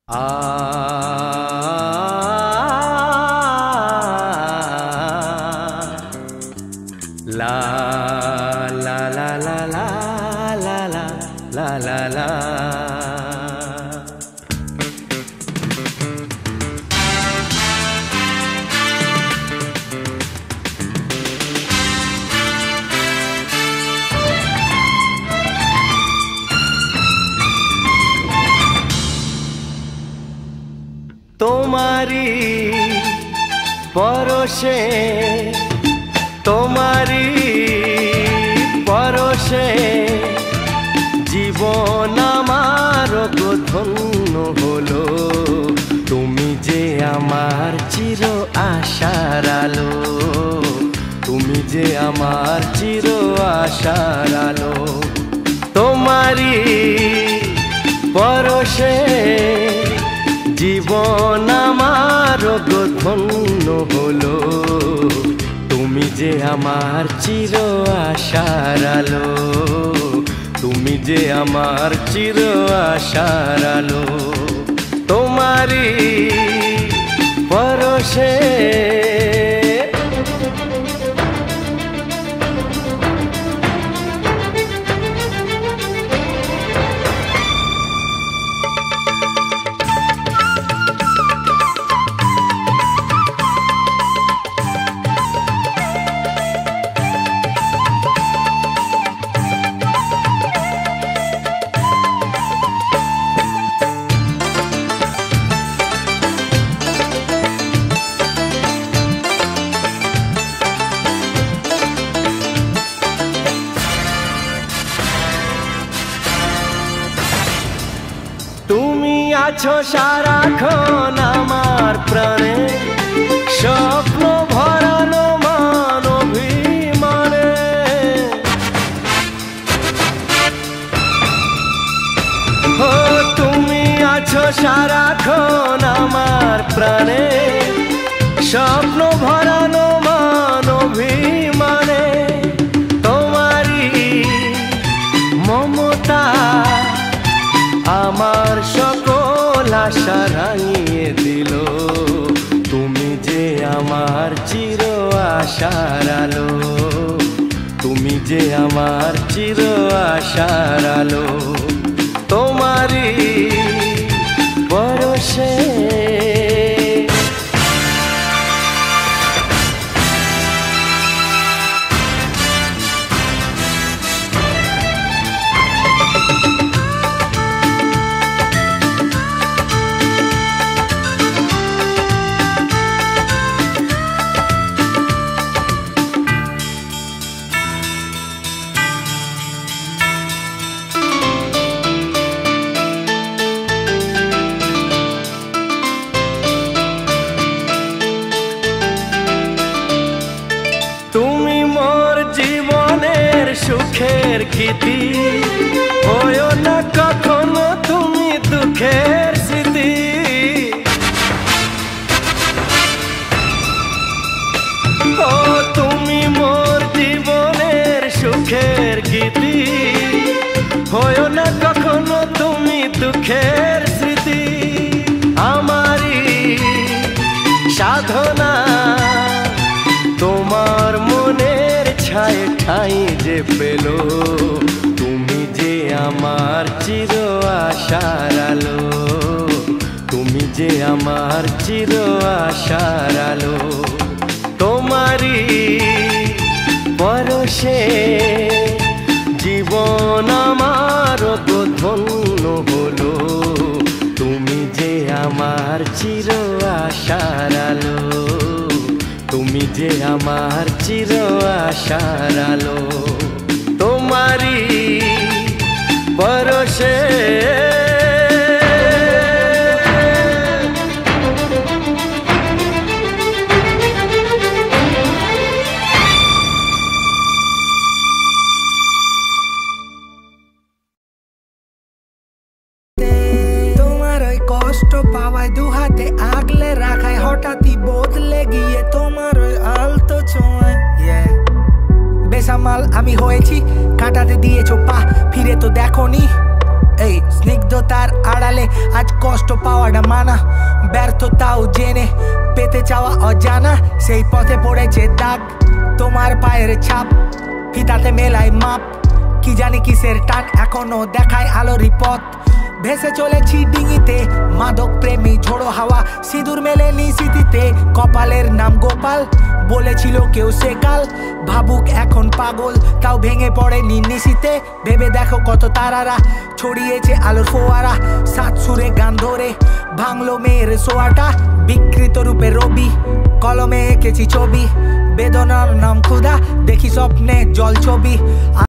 आ ला ला ला ला ला ला ला ला ला तुम्हारी परोशे तुम्हारी परोशे जीवन आमार धन्य हलो तुमी जे आमार चिर आशार आलो तुमी जे आमार चिर आशार आलो तुम्हारी परोशे जीवन आमार धन्य हलो तुमी जे आमार चिर आशार आलो तुमी जे आमार चिर आशार आलो तुम्हारी परोशे तुमी आछो साराक्षण आमार प्राणे स्वप्न भरानो मान अभिमाने ओ तुमी आछो साराक्षण आमार प्राणे स्वप्न भरानो मान अभिमाने तुम्हारी ममता आमार सकल आशा राঙিয়ে दिल तुमी जे आमार चिर आशार आलो तुमी जे आमार चिर आशार आलो तुम्हारी परोशे सुखेर गीति होयो ना कखनो तुमी दुखेर स्मृति ओ तुमी मोर जीवनेर सुखेर गीति होयो ना कखनो तुमी दुखेर स्मृति आमारी साधना तुम्हार मनेर छाए ठाई जे पेलो तुमी जे आमार चिर आशार आलो तुमी जे आमार चिर आशार आलो तुम्हारी परोशे जीवन आमार धन्य हलो तुमी जे आमार चिर आशार आलो तुमी जे आमार चिर आशार आलो तुम्हारी परोशे পাওয়ায় দুহাতে আগলে রাখায় হঠাৎই বদলে গিয়ে তোমার ওই আলতো ছোঁয়ায় বেসামাল আমি হয়েছি কাটাতে দিয়েছো পা ফিরে তো দেখোনি এই স্নিগ্ধতার আড়ালে আজ কষ্ট পাওয়াটা মানা, ব্যর্থতাও জেনে পেতে চাওয়া অজানা। সেই পথে পড়েছে দাগ, তোমার পায়ের ছাপ, ফিতাতে মেলায় মাপ। কি জানি কিসের টান এখনো দেখায় আলোরই পথ। ভেসে চলেছি ডিঙিতে মাদক প্রেমী ঝোড়ো হাওয়া, সিঁদুর মেলেনি স্মৃতিতে, কপালের নাম গোপাল। বলেছিল কেউ সে কাল ভাবুক এখন পাগল, তাও ভেঙে পড়েনি নিশীতে। ভেবে দেখো কত তারারা ছড়িয়েছে আলোর ফোয়ারা, সাত সুরে গান ধরে ভাঙলো মেয়ের সোয়াটা। বিকৃত রূপে রবি কলমে এঁকেছি ছবি, বেদনার নাম ক্ষুধা, দেখি স্বপ্নে জল ছবি।